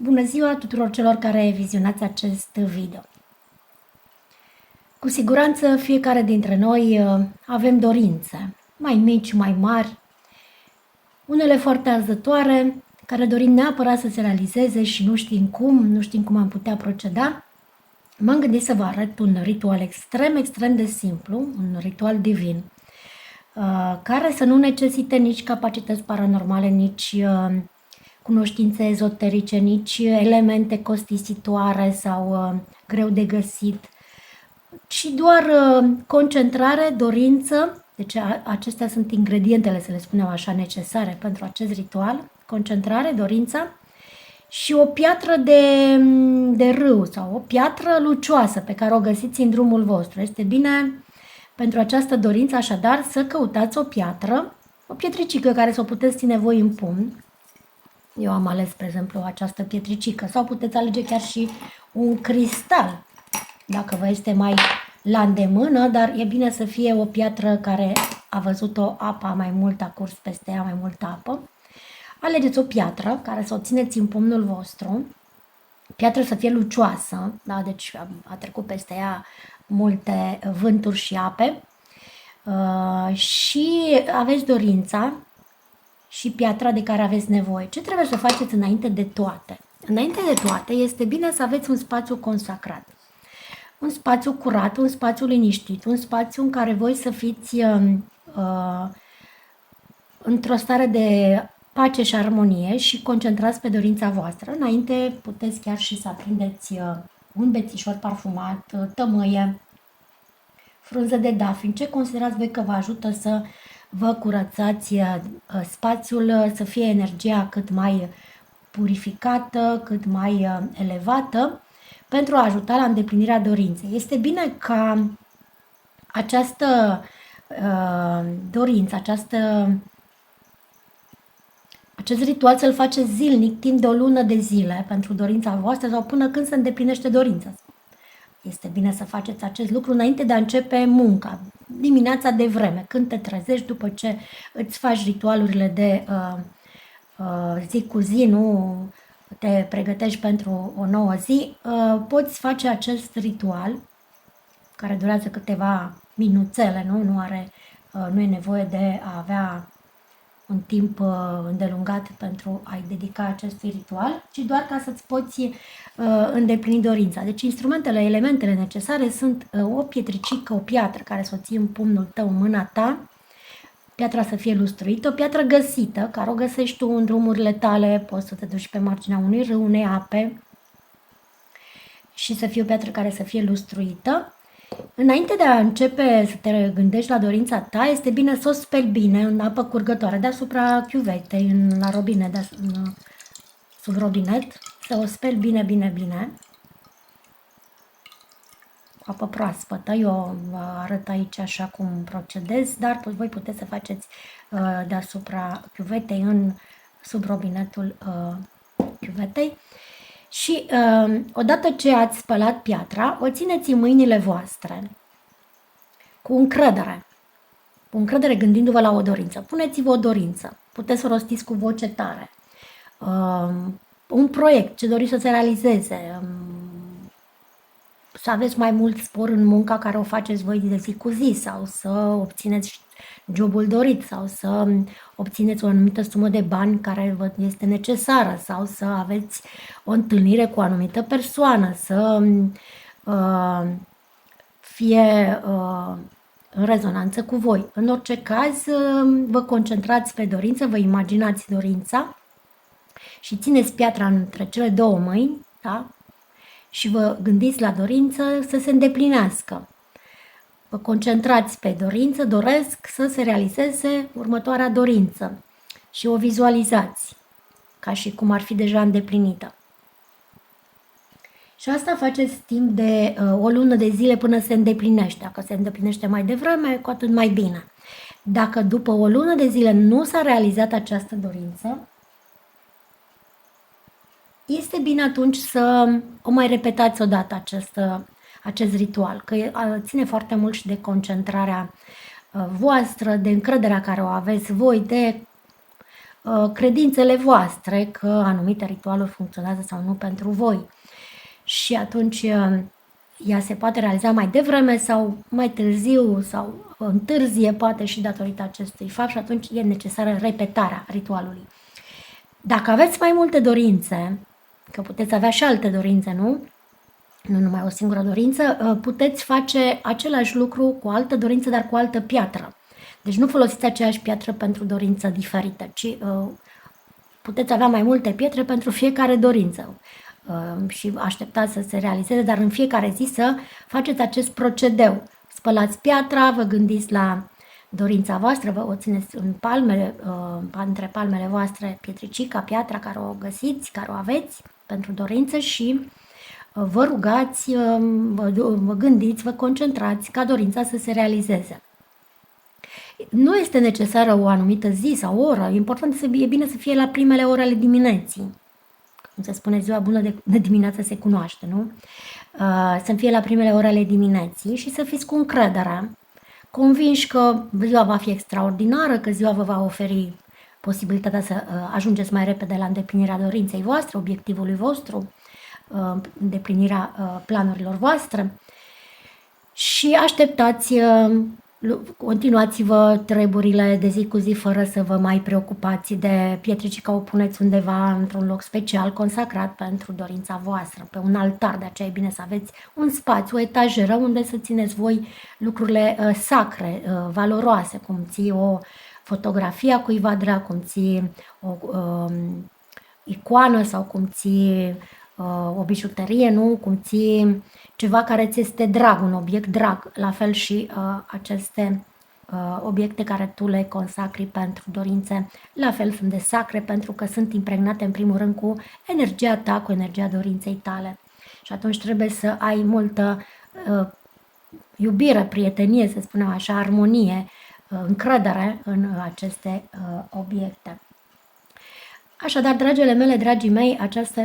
Bună ziua tuturor celor care vizionați acest video! Cu siguranță fiecare dintre noi avem dorințe, mai mici, mai mari, unele foarte arzătoare, care dorim neapărat să se realizeze și nu știm cum am putea proceda. M-am gândit să vă arăt un ritual extrem de simplu, un ritual divin, care să nu necesite nici capacități paranormale, nici cunoștințe ezoterice, nici elemente costisitoare sau greu de găsit, ci doar concentrare, dorință. Deci acestea sunt ingredientele, să le spunem așa, necesare pentru acest ritual: concentrare, dorința și o piatră de râu sau o piatră lucioasă pe care o găsiți în drumul vostru. Este bine pentru această dorință, așadar, să căutați o piatră, o pietricică care să o puteți ține voi în pumn. Eu am ales, spre exemplu, această pietricică, sau puteți alege chiar și un cristal, dacă vă este mai la îndemână, dar e bine să fie o piatră care a văzut-o apa mai mult, a curs peste ea mai multă apă. Alegeți o piatră care să o țineți în pumnul vostru, piatră să fie lucioasă, da? Deci a trecut peste ea multe vânturi și ape, și aveți dorința și piatra de care aveți nevoie. Ce trebuie să faceți înainte de toate? Înainte de toate este bine să aveți un spațiu consacrat, un spațiu curat, un spațiu liniștit, un spațiu în care voi să fiți într-o stare de pace și armonie și concentrați pe dorința voastră. Înainte puteți chiar și să aprindeți un bețișor parfumat, tămâie, frunză de dafin, ce considerați voi că vă ajută să vă curățați spațiul, să fie energia cât mai purificată, cât mai elevată, pentru a ajuta la îndeplinirea dorinței. Este bine ca această dorință, acest ritual să-l faceți zilnic, timp de o lună de zile, pentru dorința voastră sau până când se îndeplinește dorința. Este bine să faceți acest lucru înainte de a începe munca, dimineața de vreme, când te trezești, după ce îți faci ritualurile de zi cu zi, nu te pregătești pentru o nouă zi, poți face acest ritual, care durează câteva minuțele, nu e nevoie de a avea un timp îndelungat pentru a-i dedica acestui ritual, ci doar ca să-ți poți îndeplini dorința. Deci instrumentele, elementele necesare sunt o pietricică, o piatră care să o ții în pumnul tău, în mâna ta, piatra să fie lustruită, o piatră găsită, care o găsești tu în drumurile tale, poți să te duci pe marginea unui râu, unei ape, și să fie o piatră care să fie lustruită. Înainte de a începe să te gândești la dorința ta, este bine să o speli bine în apă curgătoare, deasupra chiuvetei, la robinet, sub robinet, să o speli bine, cu apă proaspătă. Eu vă arăt aici așa cum procedez, dar voi puteți să faceți deasupra chiuvetei, sub robinetul chiuvetei. Și odată ce ați spălat piatra, o țineți în mâinile voastre cu încredere, gândindu-vă la o dorință. Puneți-vă o dorință, puteți să o rostiți cu voce tare, un proiect ce doriți să se realizeze, să aveți mai mult spor în munca care o faceți voi de zi cu zi, sau să obțineți jobul dorit, sau să obțineți o anumită sumă de bani care vă este necesară, sau să aveți o întâlnire cu o anumită persoană, să fie în rezonanță cu voi. În orice caz, vă concentrați pe dorință, vă imaginați dorința și țineți piatra între cele două mâini, da? Și vă gândiți la dorință să se îndeplinească. Vă concentrați pe dorință, doresc să se realizeze următoarea dorință și o vizualizați ca și cum ar fi deja îndeplinită. Și asta faceți timp de o lună de zile până se îndeplinește. Dacă se îndeplinește mai devreme, cu atât mai bine. Dacă după o lună de zile nu s-a realizat această dorință, este bine atunci să o mai repetați odată acest ritual, că ține foarte mult și de concentrarea voastră, de încrederea care o aveți voi, de credințele voastre că anumite ritualuri funcționează sau nu pentru voi. Și atunci ea se poate realiza mai devreme sau mai târziu sau întârzie, poate și datorită acestui fapt, și atunci e necesară repetarea ritualului. Dacă aveți mai multe dorințe, că puteți avea și alte dorințe, nu? Nu numai o singură dorință, puteți face același lucru cu o altă dorință, dar cu o altă piatră. Deci nu folosiți aceeași piatră pentru dorință diferită, ci puteți avea mai multe pietre pentru fiecare dorință și așteptați să se realizeze, dar în fiecare zi să faceți acest procedeu. Spălați piatra, vă gândiți la dorința voastră, vă o țineți în palmele, între palmele voastre pietricica, piatra care o găsiți, care o aveți pentru dorință și vă rugați, vă gândiți, vă concentrați ca dorința să se realizeze. Nu este necesară o anumită zi sau oră, important e bine să fie la primele ore ale dimineții. Cum se spune, ziua bună de dimineață se cunoaște, nu? Să fie la primele ore ale dimineții și să fiți cu încredere, convinși că ziua va fi extraordinară, că ziua vă va oferi posibilitatea să ajungeți mai repede la îndeplinirea dorinței voastre, obiectivului vostru, îndeplinirea planurilor voastre și așteptați, continuați-vă treburile de zi cu zi fără să vă mai preocupați de pietricica, o puneți undeva într-un loc special consacrat pentru dorința voastră, pe un altar, de aceea e bine să aveți un spațiu, o etajeră unde să țineți voi lucrurile sacre, valoroase, cum ții o fotografie a cuiva drag, cum ții o icoană sau cum ții o bijuterie, nu? Cum ții ceva care ți este drag, un obiect drag, la fel și aceste obiecte care tu le consacri pentru dorințe, la fel sunt de sacre pentru că sunt impregnate în primul rând cu energia ta, cu energia dorinței tale. Și atunci trebuie să ai multă iubire, prietenie, să spunem așa, armonie, încredere în aceste obiecte. Așadar, dragile mele, dragii mei, această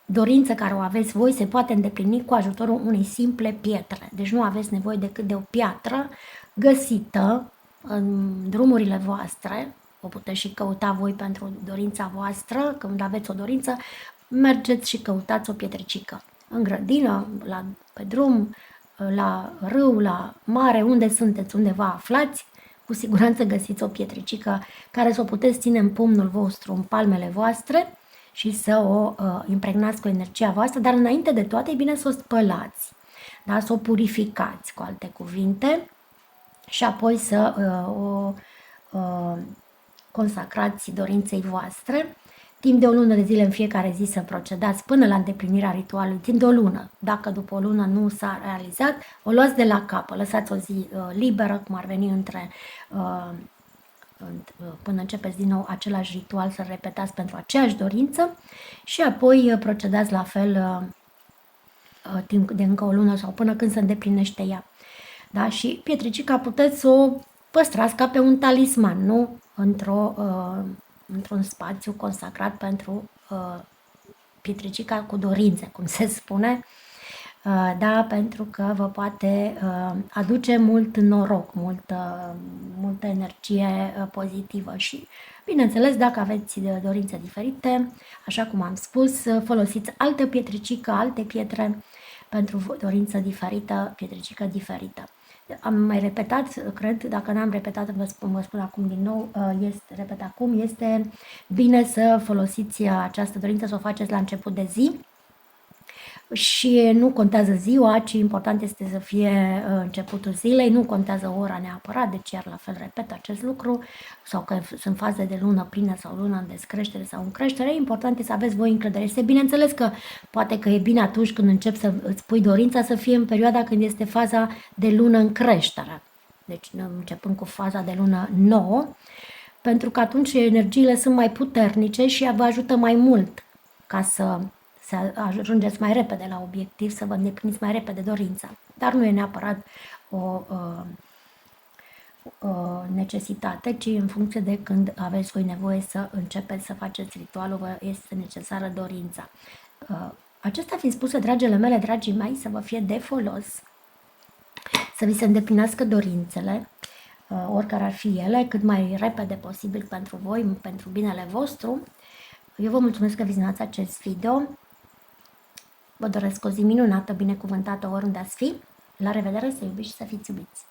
dorință care o aveți voi se poate îndeplini cu ajutorul unei simple pietre. Deci nu aveți nevoie decât de o piatră găsită în drumurile voastre. O puteți și căuta voi pentru dorința voastră. Când aveți o dorință, mergeți și căutați o pietricică. În grădină, pe drum, la râu, la mare, unde sunteți, unde vă aflați, cu siguranță găsiți o pietricică care să o puteți ține în pumnul vostru, în palmele voastre și să o impregnați cu energia voastră, dar înainte de toate e bine să o spălați, da? Să o purificați, cu alte cuvinte, și apoi să o consacrați dorinței voastre. Timp de o lună de zile în fiecare zi să procedați până la îndeplinirea ritualului, timp de o lună. Dacă după o lună nu s-a realizat, o luați de la capă, lăsați o zi liberă, cum ar veni până începeți din nou același ritual, să repetați pentru aceeași dorință și apoi procedați la fel timp de încă o lună sau până când se îndeplinește ea. Da? Și pietricica puteți să o păstrați ca pe un talisman, nu? Într-un spațiu consacrat pentru pietricica cu dorințe, cum se spune, da, pentru că vă poate aduce mult noroc, multă energie pozitivă și, bineînțeles, dacă aveți dorințe diferite, așa cum am spus, folosiți altă pietricică, alte pietre pentru dorință diferită, pietricică diferită. Am mai repetat, cred, dacă n-am repetat, vă spun acum din nou, este bine să folosiți această dorință, să o faceți la început de zi și nu contează ziua, ci important este să fie începutul zilei, nu contează ora neapărat, deci iar la fel repet acest lucru, sau că sunt faze de lună plină sau lună în descreștere sau în creștere, important este să aveți voi încredere. Este bineînțeles că poate că e bine atunci când începi să îți pui dorința să fie în perioada când este faza de lună în creștere, deci începând cu faza de lună nouă, pentru că atunci energiile sunt mai puternice și vă ajută mai mult ca să ajungeți mai repede la obiectiv, să vă îndepliniți mai repede dorința. Dar nu e neapărat o necesitate, ci în funcție de când aveți voi nevoie să începeți să faceți ritualul, vă este necesară dorința. Acestea fiind spuse, dragile mele, dragii mei, să vă fie de folos, să vi se îndeplinească dorințele. oricare ar fi ele, cât mai repede posibil pentru voi, pentru binele vostru. Eu vă mulțumesc că vizionați acest video. Vă doresc o zi minunată, binecuvântată oriunde ați fi. La revedere, să iubiți și să fiți iubiți!